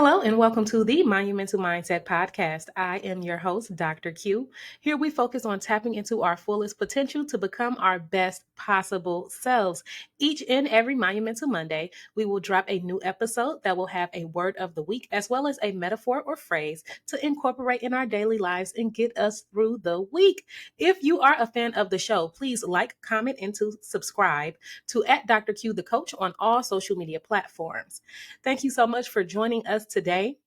Hello and welcome to the Monumental Mindset Podcast. I am your host, Dr. Q. Here we focus on tapping into our fullest potential to become our best possible selves. Each and every Monumental Monday, we will drop a new episode that will have a word of the week as well as a metaphor or phrase to incorporate in our daily lives and get us through the week. If you are a fan of the show, please like, comment, and to subscribe to at Dr. Q the Coach on all social media platforms. Thank you so much for joining us today.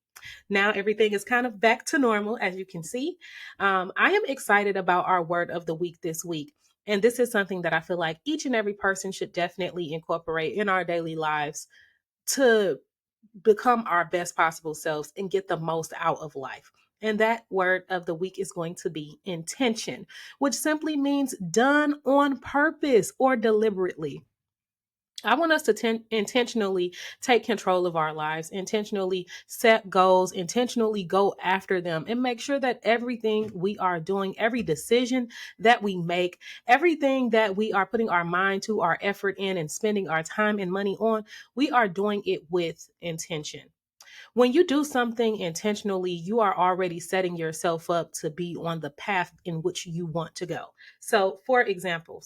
Now everything is kind of back to normal, as you can see. I am excited about our word of the week this week. And this is something that I feel like each and every person should definitely incorporate in our daily lives to become our best possible selves and get the most out of life. And that word of the week is going to be intention, which simply means done on purpose or deliberately. I want us to intentionally take control of our lives, intentionally set goals, intentionally go after them, and make sure that everything we are doing, every decision that we make, everything that we are putting our mind to, our effort in, and spending our time and money on, we are doing it with intention. When you do something intentionally, you are already setting yourself up to be on the path in which you want to go. So, for example,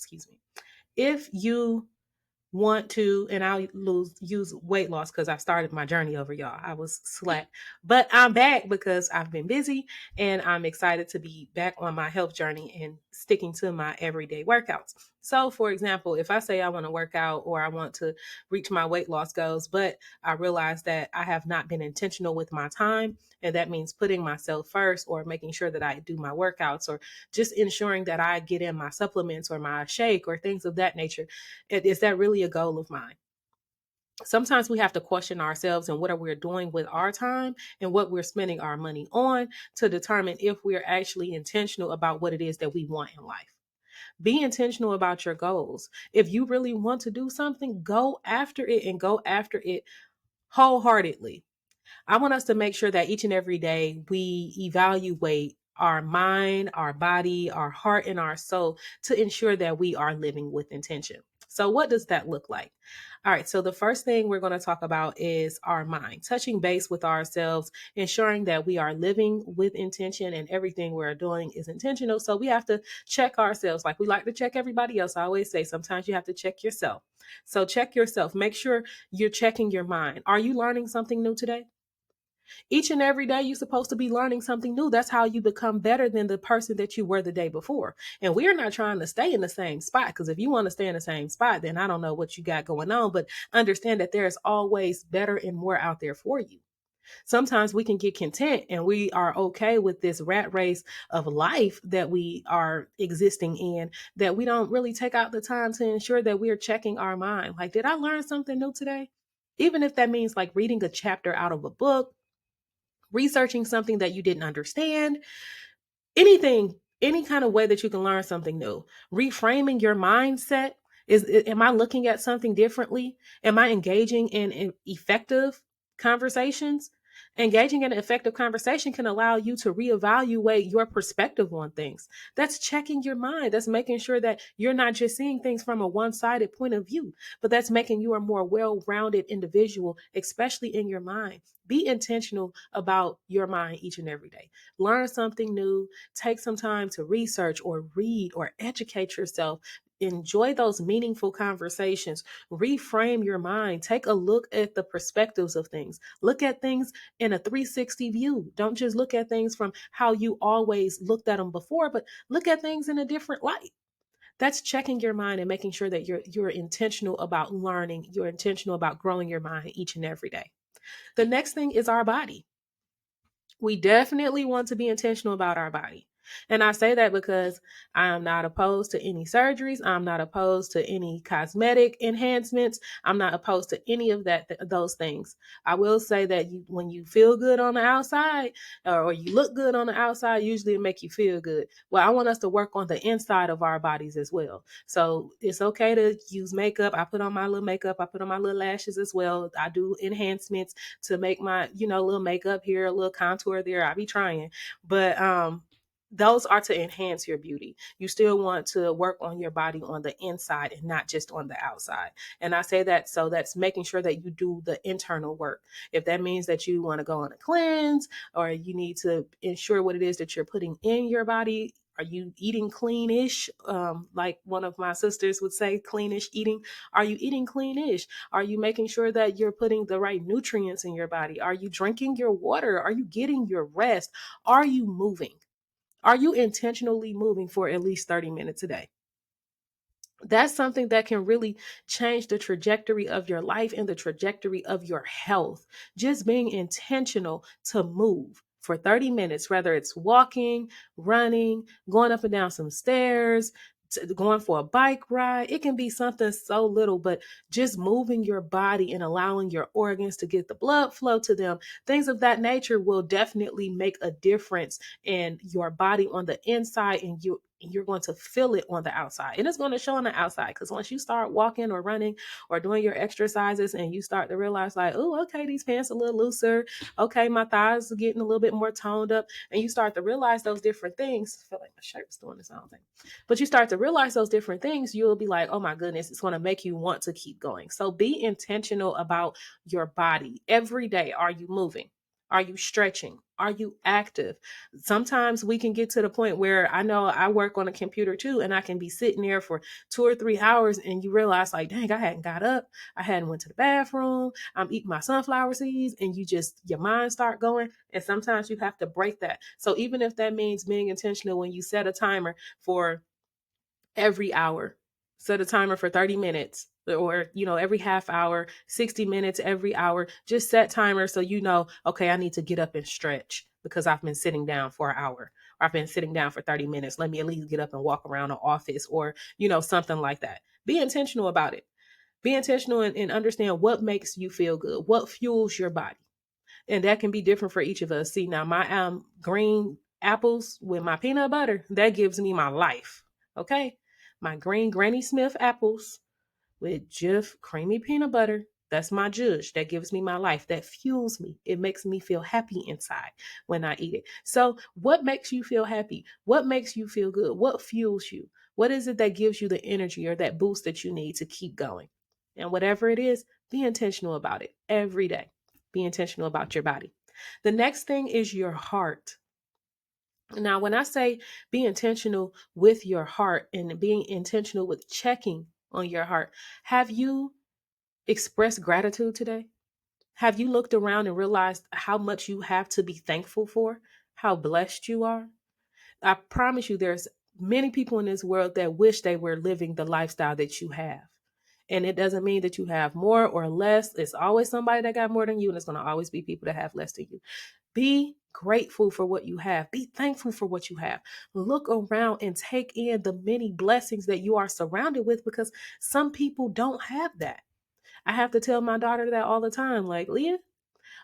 if you want to, and I'll use weight loss because I've started my journey over, y'all. I was slack, but I'm back because I've been busy and I'm excited to be back on my health journey and sticking to my everyday workouts. So, for example, if I say I want to work out or I want to reach my weight loss goals, but I realize that I have not been intentional with my time, and that means putting myself first or making sure that I do my workouts or just ensuring that I get in my supplements or my shake or things of that nature. Is that really a goal of mine? Sometimes we have to question ourselves and what are we doing with our time and what we're spending our money on to determine if we're actually intentional about what it is that we want in life. Be intentional about your goals. If you really want to do something, go after it and go after it wholeheartedly. I want us to make sure that each and every day we evaluate our mind, our body, our heart, and our soul to ensure that we are living with intention. So, what does that look like? All right. So, the first thing we're going to talk about is our mind, touching base with ourselves, ensuring that we are living with intention and everything we're doing is intentional. So, we have to check ourselves like we like to check everybody else. I always say sometimes you have to check yourself. So, check yourself. Make sure you're checking your mind. Are you learning something new today? Each and every day, you're supposed to be learning something new. That's how you become better than the person that you were the day before. And we're not trying to stay in the same spot because if you want to stay in the same spot, then I don't know what you got going on, but understand that there's always better and more out there for you. Sometimes we can get content and we are okay with this rat race of life that we are existing in, that we don't really take out the time to ensure that we're checking our mind. Like, did I learn something new today? Even if that means like reading a chapter out of a book, researching something that you didn't understand, anything, any kind of way that you can learn something new, reframing your mindset. Am I looking at something differently? Am I engaging in effective conversations? Engaging in an effective conversation can allow you to reevaluate your perspective on things. That's checking your mind. That's making sure that you're not just seeing things from a one-sided point of view, but that's making you a more well-rounded individual, especially in your mind. Be intentional about your mind each and every day. Learn something new. Take some time to research or read or educate yourself. Enjoy those meaningful conversations. Reframe your mind. Take a look at the perspectives of things. Look at things in a 360 view. Don't just look at things from how you always looked at them before, but look at things in a different light. That's checking your mind and making sure that you're intentional about learning. You're intentional about growing your mind each and every day. The next thing is our body. We definitely want to be intentional about our body. And I say that because I am not opposed to any surgeries. I'm not opposed to any cosmetic enhancements. I'm not opposed to any of those things. I will say that when you feel good on the outside or you look good on the outside, usually it make you feel good. Well, I want us to work on the inside of our bodies as well. So it's okay to use makeup. I put on my little makeup. I put on my little lashes as well. I do enhancements to make my, little makeup here, a little contour there. I be trying, but those are to enhance your beauty. You still want to work on your body on the inside and not just on the outside. And I say that so that's making sure that you do the internal work. If that means that you want to go on a cleanse or you need to ensure what it is that you're putting in your body. Are you eating cleanish? Like one of my sisters would say, cleanish eating. Are you eating cleanish? Are you making sure that you're putting the right nutrients in your body? Are you drinking your water? Are you getting your rest? Are you moving? Are you intentionally moving for at least 30 minutes a day? That's something that can really change the trajectory of your life and the trajectory of your health. Just being intentional to move for 30 minutes, whether it's walking, running, going up and down some stairs, going for a bike ride. It can be something so little, but just moving your body and allowing your organs to get the blood flow to them, things of that nature will definitely make a difference in your body on the inside, and you're going to feel it on the outside, and it's going to show on the outside. Because once you start walking or running or doing your exercises and you start to realize like, oh, okay, these pants are a little looser, okay, my thighs are getting a little bit more toned up, and you start to realize those different things. I feel like my shirt was doing this own thing, but you start to realize those different things, you'll be like, oh my goodness, it's going to make you want to keep going. So be intentional about your body every day. Are you moving? Are you stretching? Are you active? Sometimes we can get to the point where, I know I work on a computer too, and I can be sitting there for 2 or 3 hours and you realize like, dang, I hadn't got up. I hadn't went to the bathroom. I'm eating my sunflower seeds, and your mind start going. And sometimes you have to break that. So even if that means being intentional when you set a timer for every hour, set a timer for 30 minutes, or every half hour, 60 minutes every hour, just set timers so okay, I need to get up and stretch because I've been sitting down for an hour, or I've been sitting down for 30 minutes. Let me at least get up and walk around the office, or something like that. Be intentional about it. Be intentional and understand what makes you feel good, what fuels your body. And that can be different for each of us. See, now my green apples with my peanut butter, that gives me my life. Okay. My green Granny Smith apples with Jif creamy peanut butter, that's my judge. That gives me my life. That fuels me. It makes me feel happy inside when I eat it. So what makes you feel happy? What makes you feel good? What fuels you? What is it that gives you the energy or that boost that you need to keep going? And whatever it is, be intentional about it every day. Be intentional about your body. The next thing is your heart. Now, when I say be intentional with your heart and being intentional with checking on your heart, have you expressed gratitude today? Have you looked around and realized how much you have to be thankful for? How blessed you are? I promise you, there's many people in this world that wish they were living the lifestyle that you have. And it doesn't mean that you have more or less. It's always somebody that got more than you, and it's going to always be people that have less than you. Be grateful for what you have. Be thankful for what you have. Look around and take in the many blessings that you are surrounded with, because some people don't have that. I have to tell my daughter that all the time. Like, Leah,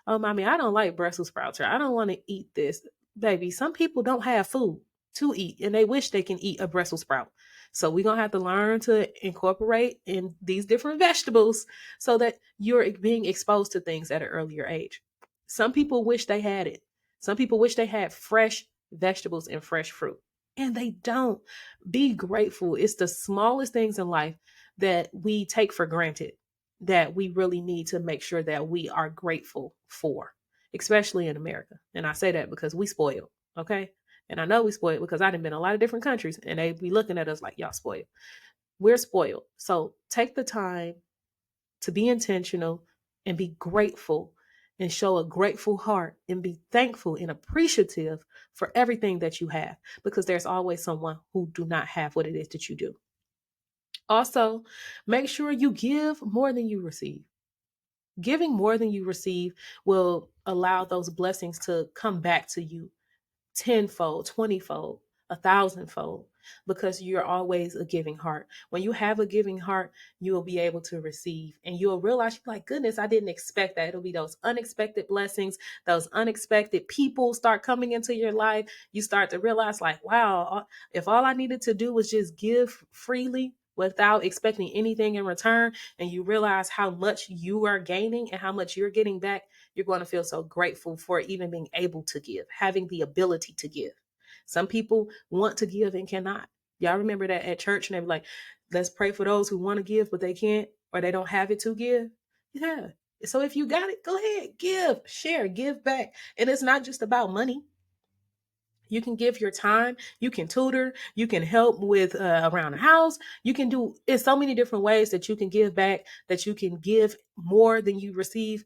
mommy, I don't like Brussels sprouts, or I don't want to eat this. Baby, some people don't have food to eat and they wish they can eat a Brussels sprout. So we're going to have to learn to incorporate in these different vegetables so that you're being exposed to things at an earlier age. Some people wish they had it. Some people wish they had fresh vegetables and fresh fruit, and they don't. Be grateful. It's the smallest things in life that we take for granted that we really need to make sure that we are grateful for, especially in America. And I say that because we spoiled, okay? And I know we spoiled because I've been in a lot of different countries and they be looking at us like, y'all spoiled. We're spoiled. So take the time to be intentional and be grateful and show a grateful heart and be thankful and appreciative for everything that you have, because there's always someone who do not have what it is that you do. Also, make sure you give more than you receive. Giving more than you receive will allow those blessings to come back to you tenfold, 20-fold, 1,000-fold, because you're always a giving heart. When you have a giving heart, you will be able to receive, and you'll realize, you're like, goodness, I didn't expect that. It'll be those unexpected blessings, those unexpected people start coming into your life. You start to realize like, wow, if all I needed to do was just give freely without expecting anything in return, and you realize how much you are gaining and how much you're getting back, you're going to feel so grateful for even being able to give, having the ability to give. Some people want to give and cannot. Y'all remember that at church and they be like, let's pray for those who want to give, but they can't or they don't have it to give. Yeah. So if you got it, go ahead, give, share, give back. And it's not just about money. You can give your time. You can tutor. You can help with around the house. You can do, it's so many different ways that you can give back, that you can give more than you receive.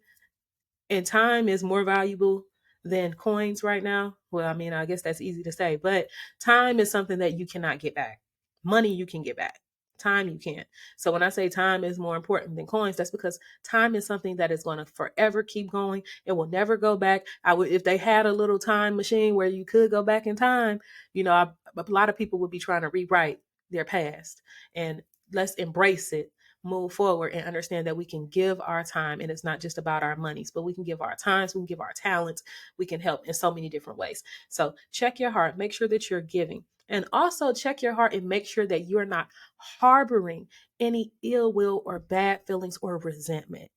And time is more valuable than coins right now. Well, I mean, I guess that's easy to say, but time is something that you cannot get back. Money you can get back. Time you can't. So when I say time is more important than coins, that's because time is something that is going to forever keep going. It will never go back. I would, if they had a little time machine where you could go back in time, a lot of people would be trying to rewrite their past. And let's embrace it, move forward, and understand that we can give our time, and it's not just about our monies, but we can give our times, we can give our talents, we can help in so many different ways. So check your heart, make sure that you're giving, and also check your heart and make sure that you're not harboring any ill will or bad feelings or resentment.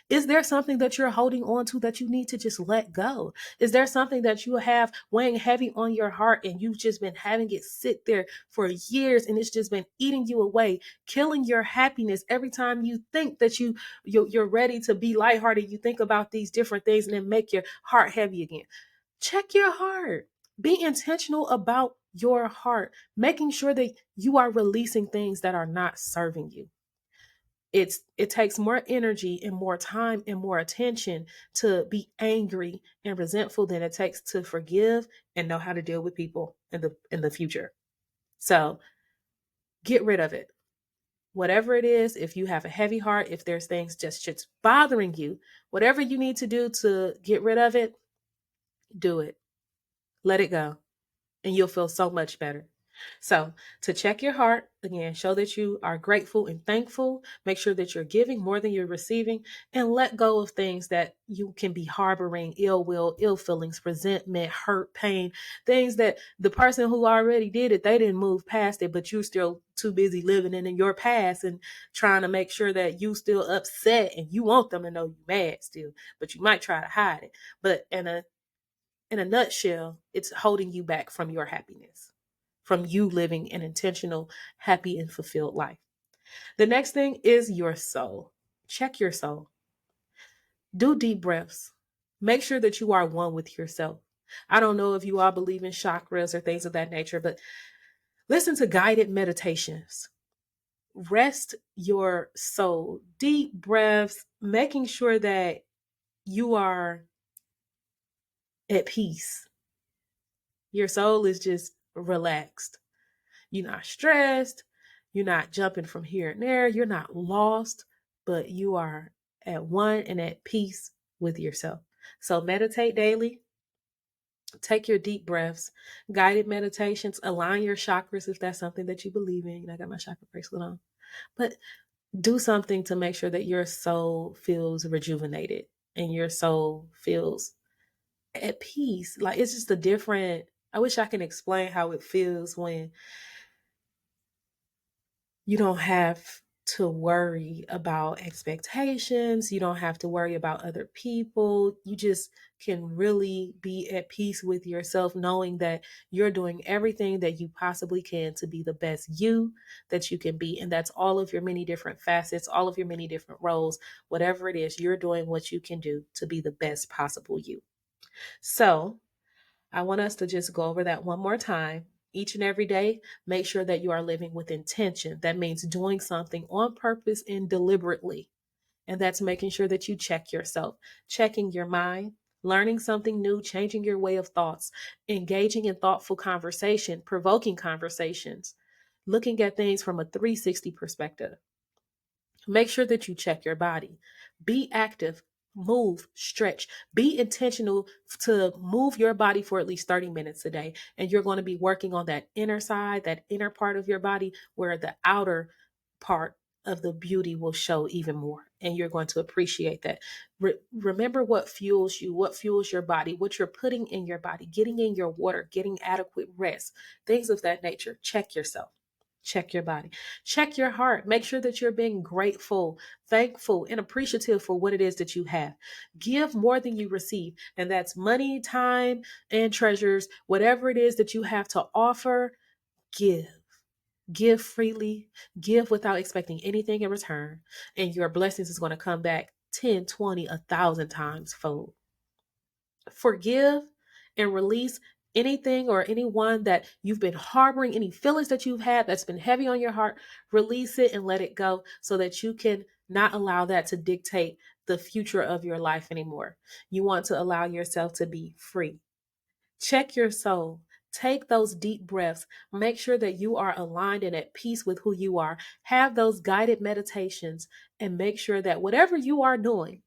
Is there something that you're holding on to that you need to just let go? Is there something that you have weighing heavy on your heart and you've just been having it sit there for years and it's just been eating you away, killing your happiness every time you think that you're ready to be lighthearted? You think about these different things and then make your heart heavy again. Check your heart. Be intentional about your heart, making sure that you are releasing things that are not serving you. It takes more energy and more time and more attention to be angry and resentful than it takes to forgive and know how to deal with people in the future. So get rid of it. Whatever it is, if you have a heavy heart, if there's things just bothering you, whatever you need to do to get rid of it, do it. Let it go. And you'll feel so much better. So to check your heart, again, show that you are grateful and thankful. Make sure that you're giving more than you're receiving, and let go of things that you can be harboring: ill will, ill feelings, resentment, hurt, pain, things that the person who already did it, they didn't move past it, but you're still too busy living in your past and trying to make sure that you still upset and you want them to know you mad still, but you might try to hide it. But in a nutshell, it's holding you back from your happiness, from you living an intentional, happy, and fulfilled life. The next thing is your soul. Check your soul. Do deep breaths. Make sure that you are one with yourself. I don't know if you all believe in chakras or things of that nature, but listen to guided meditations. Rest your soul. Deep breaths, making sure that you are at peace. Your soul is just relaxed. You're not stressed. You're not jumping from here and there. You're not lost, but you are at one and at peace with yourself. So meditate daily. Take your deep breaths, guided meditations, align your chakras if that's something that you believe in. I got my chakra bracelet on. But do something to make sure that your soul feels rejuvenated and your soul feels at peace. Like, it's just a different, I wish I can explain how it feels when you don't have to worry about expectations. You don't have to worry about other people. You just can really be at peace with yourself, knowing that you're doing everything that you possibly can to be the best you that you can be. And that's all of your many different facets, all of your many different roles, whatever it is, you're doing what you can do to be the best possible you. So I want us to just go over that one more time. Each and every day, make sure that you are living with intention. That means doing something on purpose and deliberately. And that's making sure that you check yourself, checking your mind, learning something new, changing your way of thoughts, engaging in thoughtful conversation, provoking conversations, looking at things from a 360 perspective. Make sure that you check your body. Be active, move, stretch. Be intentional to move your body for at least 30 minutes a day. And you're going to be working on that inner side, that inner part of your body, where the outer part of the beauty will show even more. And you're going to appreciate that. Remember what fuels you, what fuels your body, what you're putting in your body, getting in your water, getting adequate rest, things of that nature. Check yourself. Check your body. Check your heart. Make sure that you're being grateful, thankful, and appreciative for what it is that you have. Give more than you receive. And that's money, time, and treasures. Whatever it is that you have to offer, give. Give freely, give without expecting anything in return. And your blessings is going to come back 10, 20, 1,000 times fold. Forgive and release anything or anyone that you've been harboring, any feelings that you've had that's been heavy on your heart. Release it and let it go so that you can not allow that to dictate the future of your life anymore. You want to allow yourself to be free. Check your soul. Take those deep breaths. Make sure that you are aligned and at peace with who you are. Have those guided meditations and make sure that whatever you are doing,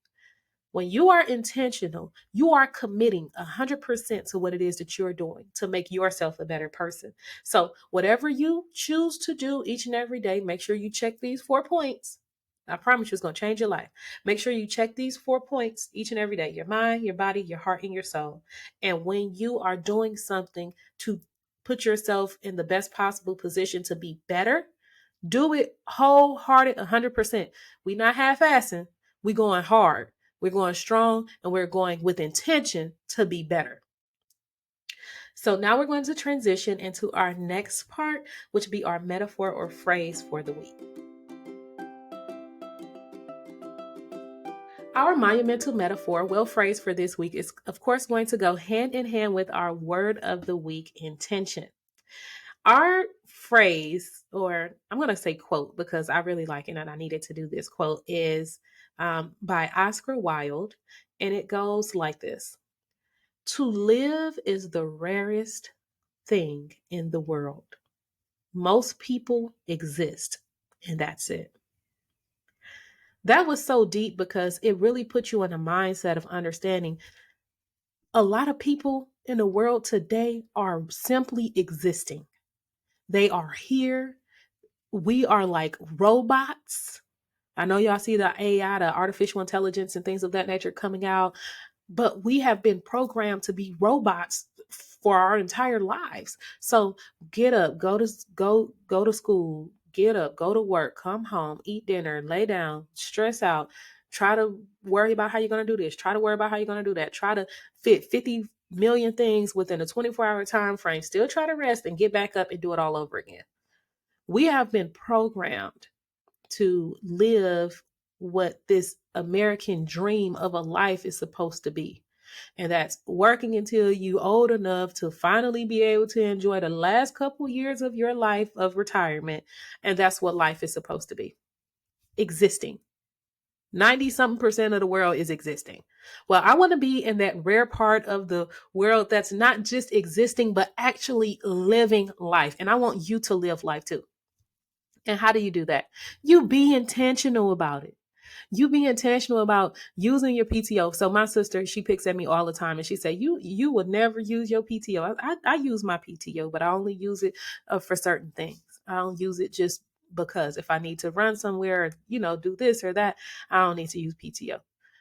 when you are intentional, you are committing 100% to what it is that you're doing to make yourself a better person. So, whatever you choose to do each and every day, make sure you check these 4 points. I promise you it's going to change your life. Make sure you check these 4 points each and every day: your mind, your body, your heart, and your soul. And when you are doing something to put yourself in the best possible position to be better, do it wholehearted 100%. We're not half-assing. We're going hard. We're going strong, and we're going with intention to be better. So now we're going to transition into our next part, which will be our metaphor or phrase for the week. Our monumental metaphor, well phrase for this week, is of course going to go hand in hand with our word of the week, intention. Our phrase, or I'm going to say quote because I really like it and I needed to do this quote, is by Oscar Wilde. And it goes like this: to live is the rarest thing in the world. Most people exist, and that's it. That was so deep because it really put you in a mindset of understanding a lot of people in the world today are simply existing. They are here. We are like robots. I know y'all see the AI, the artificial intelligence and things of that nature coming out, but we have been programmed to be robots for our entire lives. So get up, go to school, get up, go to work, come home, eat dinner, lay down, stress out, try to worry about how you're going to do this, try to worry about how you're going to do that, try to fit 50 million things within a 24-hour time frame, still try to rest and get back up and do it all over again. We have been programmed to live what this American dream of a life is supposed to be. And that's working until you old enough to finally be able to enjoy the last couple years of your life of retirement. And that's what life is supposed to be. Existing. 90-something% of the world is existing. Well, I want to be in that rare part of the world that's not just existing, but actually living life. And I want you to live life too. And how do you do that? You be intentional about it. You be intentional about using your PTO. So my sister, she picks at me all the time and she said, you would never use your PTO. I use my PTO, but I only use it for certain things. I don't use it just because if I need to run somewhere, or, do this or that, I don't need to use PTO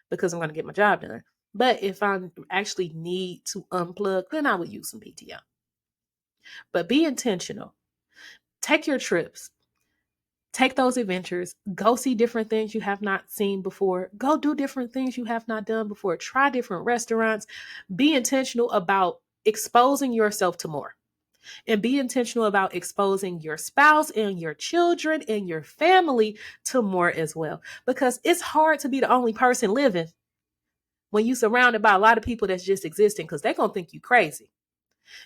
because I'm going to get my job done. But if I actually need to unplug, then I would use some PTO. But be intentional. Take your trips. Take those adventures, go see different things you have not seen before, go do different things you have not done before, try different restaurants, be intentional about exposing yourself to more, and be intentional about exposing your spouse and your children and your family to more as well, because it's hard to be the only person living when you're surrounded by a lot of people that's just existing because they're going to think you crazy.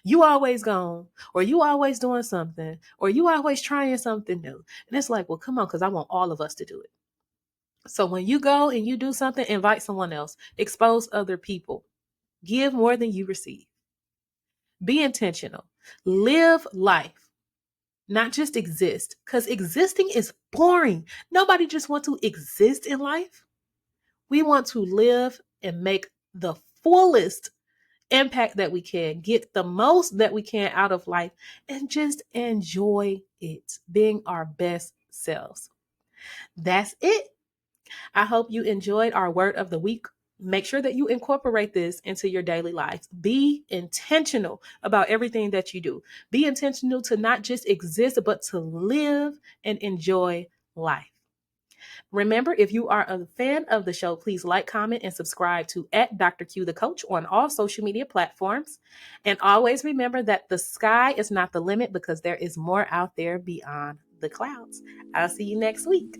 You always gone, or you always doing something, or you always trying something new. And it's like, well, come on, because I want all of us to do it. So when you go and you do something, invite someone else, expose other people, give more than you receive. Be intentional, live life, not just exist, because existing is boring. Nobody just wants to exist in life. We want to live and make the fullest impact that we can, get the most that we can out of life, and just enjoy it, being our best selves. That's it. I hope you enjoyed our word of the week Make sure that you incorporate this into your daily life. Be intentional about everything that you do. Be intentional to not just exist, but to live and enjoy life. Remember, if you are a fan of the show, please like, comment, and subscribe to Dr. Q the Coach on all social media platforms. And always remember that the sky is not the limit because there is more out there beyond the clouds. I'll see you next week.